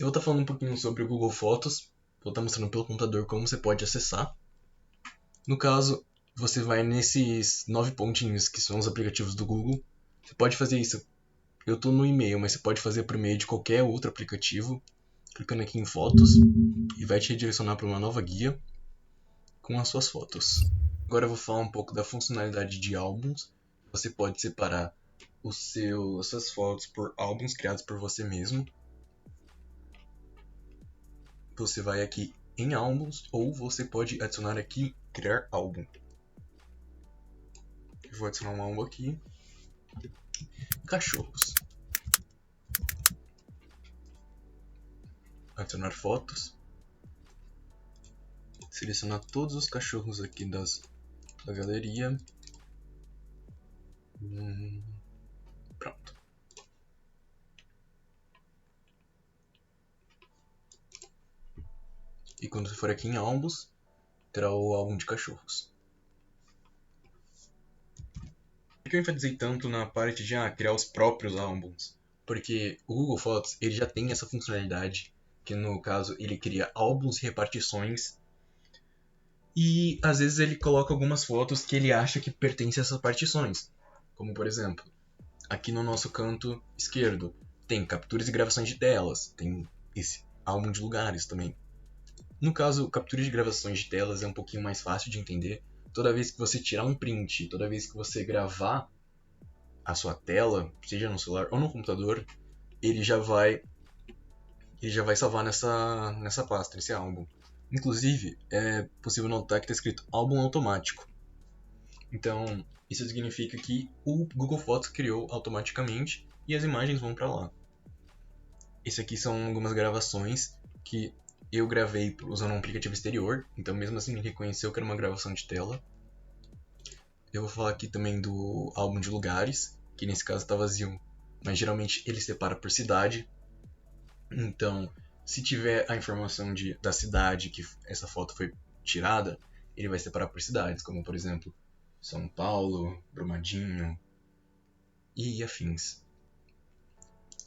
Eu vou estar falando um pouquinho sobre o Google Fotos, vou estar mostrando pelo computador como você pode acessar. No caso, você vai nesses 9 pontinhos que são os aplicativos do Google. Você pode fazer isso. Eu estou no e-mail, mas você pode fazer por meio de qualquer outro aplicativo, clicando aqui em Fotos, e vai te redirecionar para uma nova guia com as suas fotos. Agora eu vou falar um pouco da funcionalidade de álbuns. Você pode separar as suas fotos por álbuns criados por você mesmo. Você vai aqui em álbuns ou você pode adicionar aqui criar álbum. Eu vou adicionar um álbum aqui. Cachorros. Adicionar fotos. Selecionar todos os cachorros aqui da galeria. Pronto. E quando você for aqui em álbuns, terá o álbum de cachorros. Por que eu enfatizei tanto na parte de criar os próprios álbuns? Porque o Google Fotos ele já tem essa funcionalidade, que no caso ele cria álbuns e repartições. E às vezes ele coloca algumas fotos que ele acha que pertencem a essas partições. Como por exemplo, aqui no nosso canto esquerdo tem capturas e gravações de telas, tem esse álbum de lugares também. No caso, captura de gravações de telas é um pouquinho mais fácil de entender. Toda vez que você tirar um print, toda vez que você gravar a sua tela, seja no celular ou no computador, ele já vai salvar nessa pasta, nesse álbum. Inclusive, é possível notar que está escrito álbum automático. Então, isso significa que o Google Fotos criou automaticamente e as imagens vão para lá. Esse aqui são algumas gravações que eu gravei usando um aplicativo exterior, então mesmo assim ele reconheceu que era uma gravação de tela. Eu vou falar aqui também do álbum de lugares, que nesse caso está vazio, mas geralmente ele separa por cidade. Então, se tiver a informação da cidade que essa foto foi tirada, ele vai separar por cidades, como por exemplo São Paulo, Brumadinho e afins.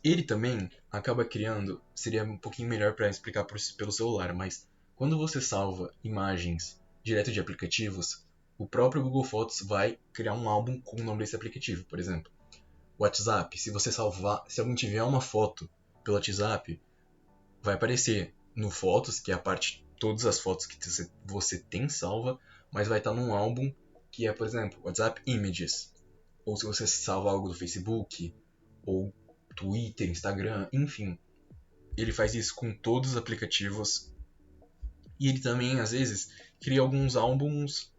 Ele também acaba criando, seria um pouquinho melhor para explicar pelo celular, mas quando você salva imagens direto de aplicativos, o próprio Google Fotos vai criar um álbum com o nome desse aplicativo. Por exemplo, WhatsApp, se você salvar, se alguém tiver uma foto pelo WhatsApp, vai aparecer no Fotos, que é a parte, todas as fotos que você tem salva, mas vai estar num álbum que é, por exemplo, WhatsApp Images. Ou se você salva algo do Facebook, ou Twitter, Instagram, enfim. Ele faz isso com todos os aplicativos. E ele também, às vezes, cria alguns álbuns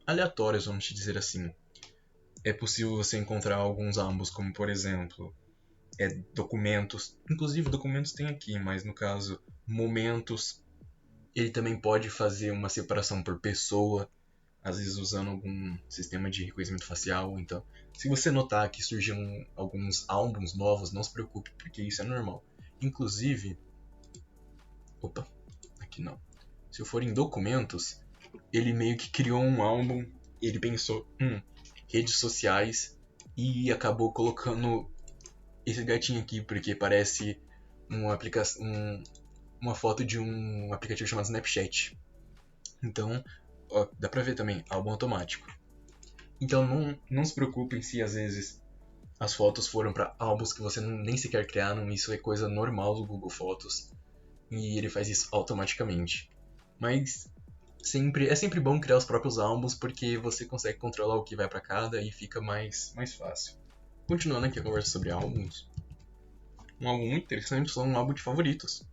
aleatórios, vamos dizer assim. É possível você encontrar alguns álbuns, como por exemplo, documentos. Inclusive, documentos tem aqui, mas no caso, momentos. Ele também pode fazer uma separação por pessoa, às vezes usando algum sistema de reconhecimento facial. Então, se você notar que surgiram alguns álbuns novos, não se preocupe, porque isso é normal. Inclusive, aqui não. Se eu for em documentos, ele meio que criou um álbum, ele pensou, redes sociais, e acabou colocando esse gatinho aqui, porque parece uma foto de um aplicativo chamado Snapchat. Então, dá pra ver também, álbum automático. Então não se preocupem se às vezes as fotos foram para álbuns que você nem sequer criaram, isso é coisa normal do Google Fotos e ele faz isso automaticamente. Mas é sempre bom criar os próprios álbuns porque você consegue controlar o que vai para cada e fica mais fácil. Continuando aqui a conversa sobre álbuns, um álbum muito interessante é um álbum de favoritos.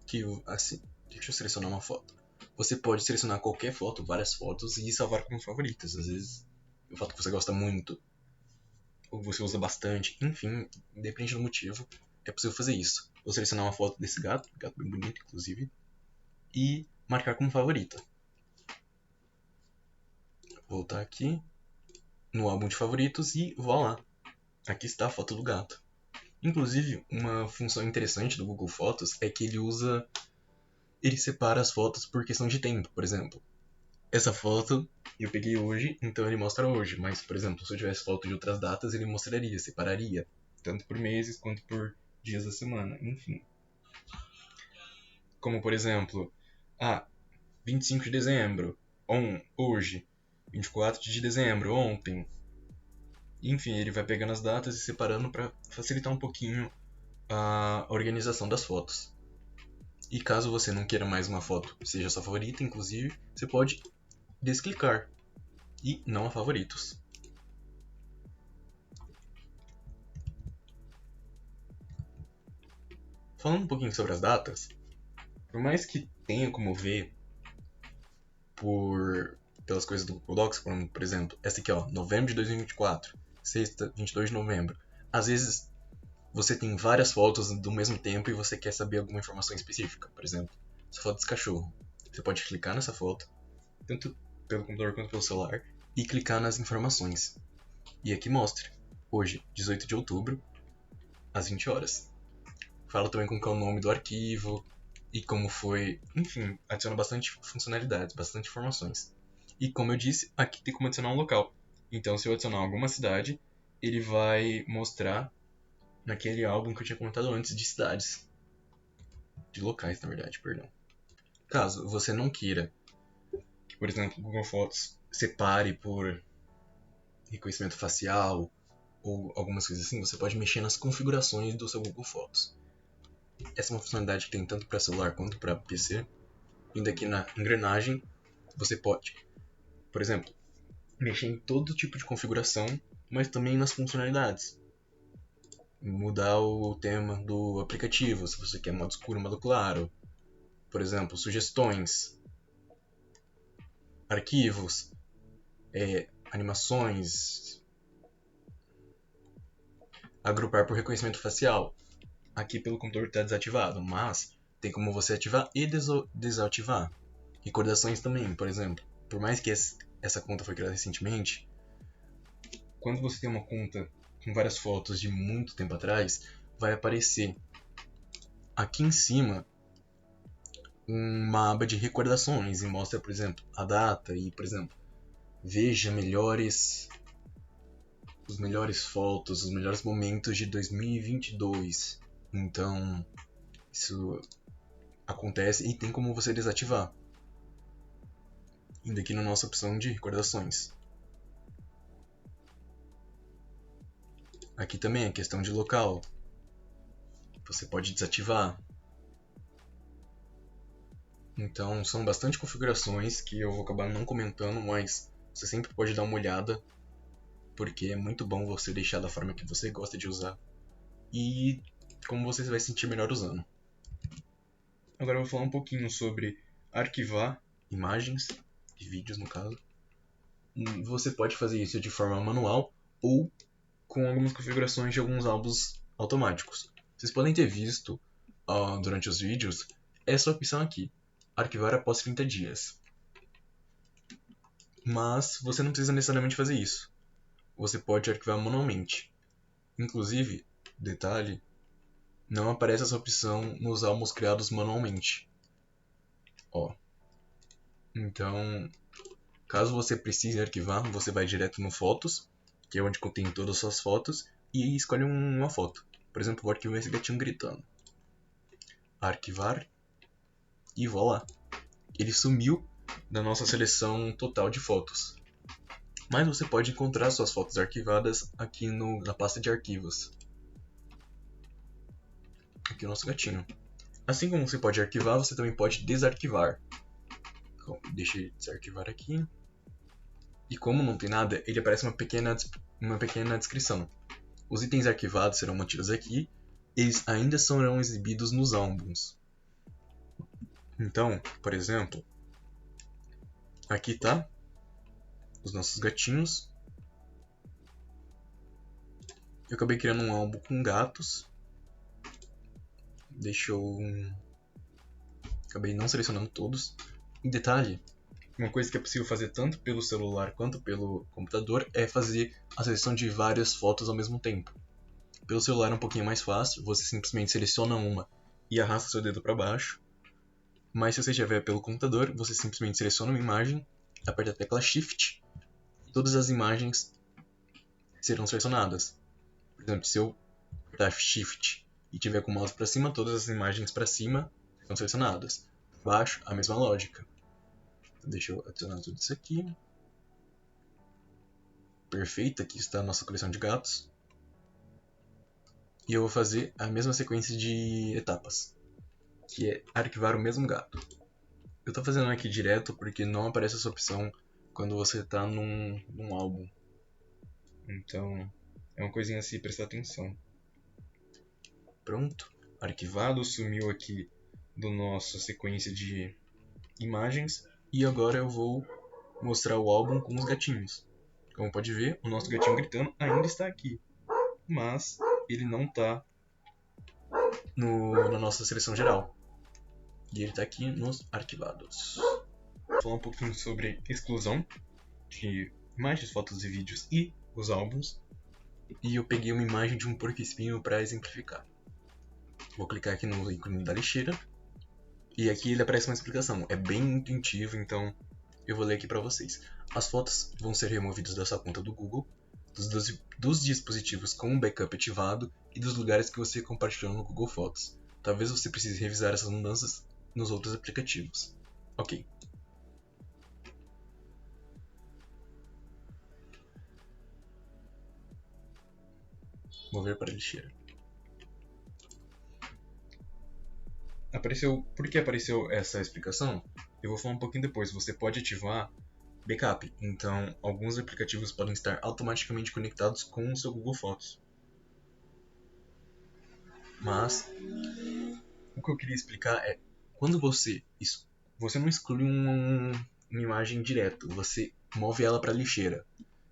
Que assim, deixa eu selecionar uma foto. Você pode selecionar qualquer foto, várias fotos e salvar como favoritas. Às vezes, uma foto que você gosta muito ou você usa bastante, enfim, depende do motivo, é possível fazer isso. Vou selecionar uma foto desse gato bem bonito, inclusive, e marcar como favorita. Voltar aqui no álbum de favoritos e voilá, aqui está a foto do gato. Inclusive, uma função interessante do Google Fotos é que ele separa as fotos por questão de tempo, por exemplo. Essa foto eu peguei hoje, então ele mostra hoje, mas, por exemplo, se eu tivesse foto de outras datas, ele mostraria, separaria, tanto por meses quanto por dias da semana, enfim. como por exemplo, 25 de dezembro, hoje, 24 de dezembro, ontem. Enfim, ele vai pegando as datas e separando para facilitar um pouquinho a organização das fotos. E caso você não queira mais uma foto seja sua favorita, inclusive, você pode desclicar e não a favoritos. Falando um pouquinho sobre as datas, por mais que tenha como ver pelas coisas do Google Docs, como por exemplo, essa aqui, novembro de 2024, sexta, 22 de novembro. Às vezes você tem várias fotos do mesmo tempo e você quer saber alguma informação específica. Por exemplo, essa foto desse cachorro. Você pode clicar nessa foto, tanto pelo computador quanto pelo celular, e clicar nas informações. E aqui mostra, hoje, 18 de outubro, às 20 horas. Fala também como que é o nome do arquivo e como foi. Enfim, adiciona bastante funcionalidades, bastante informações. E como eu disse, aqui tem como adicionar um local. Então, se eu adicionar alguma cidade, ele vai mostrar naquele álbum que eu tinha comentado antes de cidades. De locais, na verdade, perdão. Caso você não queira que, por exemplo, o Google Fotos separe por reconhecimento facial ou algumas coisas assim, você pode mexer nas configurações do seu Google Fotos. Essa é uma funcionalidade que tem tanto para celular quanto para PC. Indo aqui na engrenagem, você pode, por exemplo, mexer em todo tipo de configuração, mas também nas funcionalidades. Mudar o tema do aplicativo, se você quer modo escuro, modo claro. Por exemplo, sugestões, arquivos, animações, agrupar por reconhecimento facial. Aqui pelo computador está desativado, mas tem como você ativar e desativar. Recordações também, por exemplo. Por mais que essa conta foi criada recentemente, quando você tem uma conta com várias fotos de muito tempo atrás, vai aparecer aqui em cima uma aba de recordações e mostra, por exemplo, a data e, por exemplo, veja os melhores fotos, os melhores momentos de 2022. Então, isso acontece e tem como você desativar. Indo aqui na nossa opção de recordações. Aqui também é questão de local. Você pode desativar. Então são bastante configurações que eu vou acabar não comentando, mas você sempre pode dar uma olhada, porque é muito bom você deixar da forma que você gosta de usar e como você vai se sentir melhor usando. Agora eu vou falar um pouquinho sobre arquivar imagens e vídeos no caso. Você pode fazer isso de forma manual ou com algumas configurações de alguns álbuns automáticos. Vocês podem ter visto durante os vídeos essa opção aqui, arquivar após 30 dias. Mas você não precisa necessariamente fazer isso. Você pode arquivar manualmente. Inclusive, detalhe, não aparece essa opção nos álbuns criados manualmente. Então, caso você precise arquivar, você vai direto no Fotos, que é onde contém todas as suas fotos, e escolhe uma foto. Por exemplo, vou arquivar esse gatinho gritando. Arquivar e voilá. Ele sumiu da nossa seleção total de fotos. Mas você pode encontrar suas fotos arquivadas aqui na pasta de arquivos. Aqui o nosso gatinho. Assim como você pode arquivar, você também pode desarquivar. Então, deixa eu desarquivar aqui. E como não tem nada, ele aparece uma pequena descrição. Os itens arquivados serão mantidos aqui, eles ainda serão exibidos nos álbuns. Então, por exemplo, aqui tá os nossos gatinhos. Eu acabei criando um álbum com gatos. Acabei não selecionando todos. Em detalhe, uma coisa que é possível fazer tanto pelo celular quanto pelo computador é fazer a seleção de várias fotos ao mesmo tempo. Pelo celular é um pouquinho mais fácil, você simplesmente seleciona uma e arrasta seu dedo para baixo. Mas se você estiver pelo computador, você simplesmente seleciona uma imagem, aperta a tecla Shift e todas as imagens serão selecionadas. Por exemplo, se eu apertar Shift e tiver com o mouse para cima, todas as imagens para cima ficam selecionadas. Baixo, a mesma lógica. Deixa eu adicionar tudo isso aqui. Perfeito, aqui está a nossa coleção de gatos. E eu vou fazer a mesma sequência de etapas, que é arquivar o mesmo gato. Eu estou fazendo aqui direto porque não aparece essa opção quando você está num álbum. Então, é uma coisinha assim, prestar atenção. Pronto, arquivado, sumiu aqui do nossa sequência de imagens. E agora eu vou mostrar o álbum com os gatinhos. Como pode ver, o nosso gatinho gritando ainda está aqui, mas ele não está na nossa seleção geral. E ele está aqui nos arquivados. Vou falar um pouquinho sobre exclusão de imagens, fotos e vídeos e os álbuns. E eu peguei uma imagem de um porco-espinho para exemplificar. Vou clicar aqui no ícone da lixeira. E aqui ele aparece uma explicação. É bem intuitivo, então eu vou ler aqui para vocês. As fotos vão ser removidas da sua conta do Google, dos dispositivos com o backup ativado e dos lugares que você compartilhou no Google Fotos. Talvez você precise revisar essas mudanças nos outros aplicativos. Ok. Mover para a lixeira. Por que apareceu essa explicação? Eu vou falar um pouquinho depois. Você pode ativar backup, então alguns aplicativos podem estar automaticamente conectados com o seu Google Fotos. Mas o que eu queria explicar é quando você não exclui uma imagem direto, você move ela para a lixeira,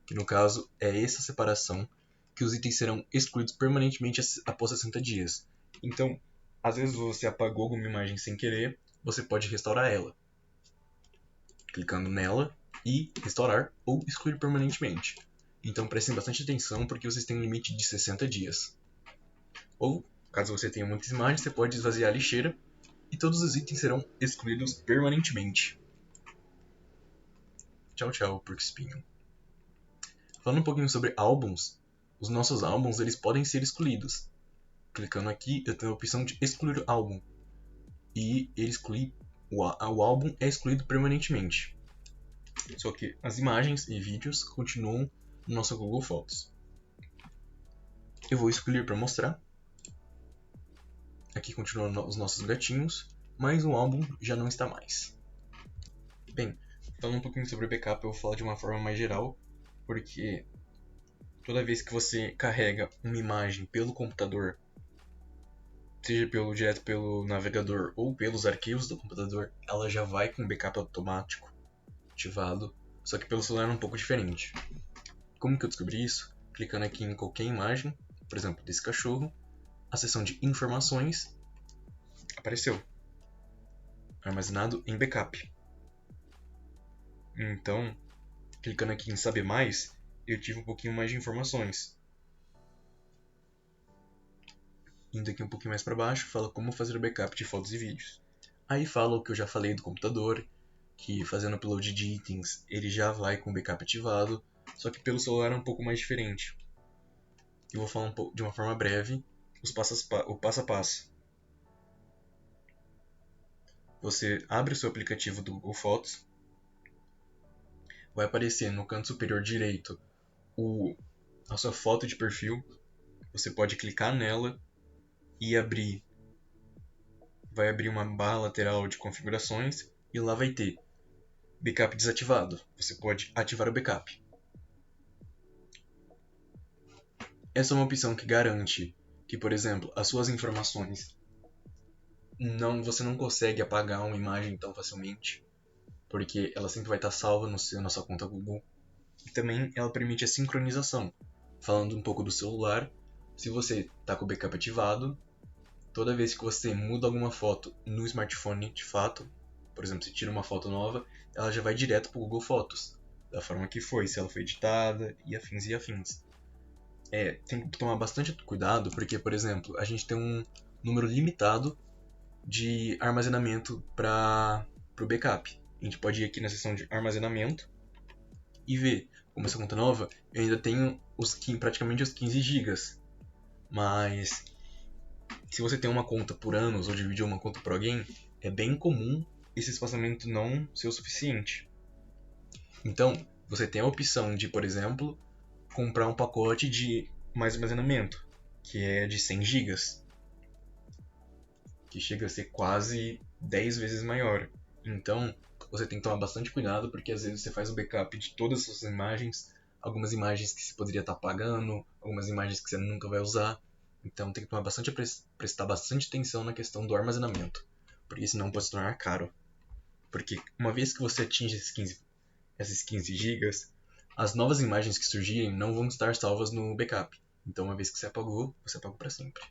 que no caso é essa separação que os itens serão excluídos permanentemente após 60 dias. Então, às vezes você apagou alguma imagem sem querer, você pode restaurar ela, clicando nela e restaurar ou excluir permanentemente. Então prestem bastante atenção porque vocês têm um limite de 60 dias. Ou, caso você tenha muitas imagens, você pode esvaziar a lixeira e todos os itens serão excluídos permanentemente. Tchau, tchau, porco-espinho. Falando um pouquinho sobre álbuns, os nossos álbuns eles podem ser excluídos. Clicando aqui, eu tenho a opção de excluir álbum. E o álbum é excluído permanentemente. Só que as imagens e vídeos continuam no nosso Google Fotos. Eu vou excluir para mostrar. Aqui continuam os nossos gatinhos, mas o álbum já não está mais. Bem, falando um pouquinho sobre backup, eu vou falar de uma forma mais geral, porque toda vez que você carrega uma imagem pelo computador, seja direto pelo navegador ou pelos arquivos do computador, ela já vai com backup automático ativado, só que pelo celular é um pouco diferente. Como que eu descobri isso? Clicando aqui em qualquer imagem, por exemplo, desse cachorro, a seção de informações apareceu, armazenado em backup. Então, clicando aqui em saber mais, eu tive um pouquinho mais de informações. Indo aqui um pouquinho mais para baixo, fala como fazer o backup de fotos e vídeos. Aí fala o que eu já falei do computador, que fazendo upload de itens ele já vai com o backup ativado, só que pelo celular é um pouco mais diferente. Eu vou falar de uma forma breve o passo a passo. Você abre o seu aplicativo do Google Fotos, vai aparecer no canto superior direito a sua foto de perfil, você pode clicar nela e vai abrir uma barra lateral de configurações e lá vai ter backup desativado. Você pode ativar o backup. Essa é uma opção que garante que, por exemplo, as suas informações você não consegue apagar uma imagem tão facilmente, porque ela sempre vai estar salva na sua conta Google. E também ela permite a sincronização. Falando um pouco do celular, se você está com o backup ativado, toda vez que você muda alguma foto no smartphone de fato, por exemplo, se tira uma foto nova, ela já vai direto para o Google Fotos, da forma que foi, se ela foi editada e afins e afins. Tem que tomar bastante cuidado, porque, por exemplo, a gente tem um número limitado de armazenamento para o backup. A gente pode ir aqui na seção de armazenamento e ver, como essa conta nova, eu ainda tenho praticamente os 15 GB. Mas Se você tem uma conta por anos ou dividir uma conta por alguém, é bem comum esse espaçamento não ser o suficiente. Então, você tem a opção de, por exemplo, comprar um pacote de mais armazenamento, que é de 100 gigas, que chega a ser quase 10 vezes maior. Então, você tem que tomar bastante cuidado, porque às vezes você faz o backup de todas as suas imagens, algumas imagens que você poderia estar apagando, algumas imagens que você nunca vai usar. Então, tem que tomar prestar bastante atenção na questão do armazenamento, porque senão pode se tornar caro. Porque uma vez que você atinge esses 15 gigas, as novas imagens que surgirem não vão estar salvas no backup. Então, uma vez que você apagou para sempre.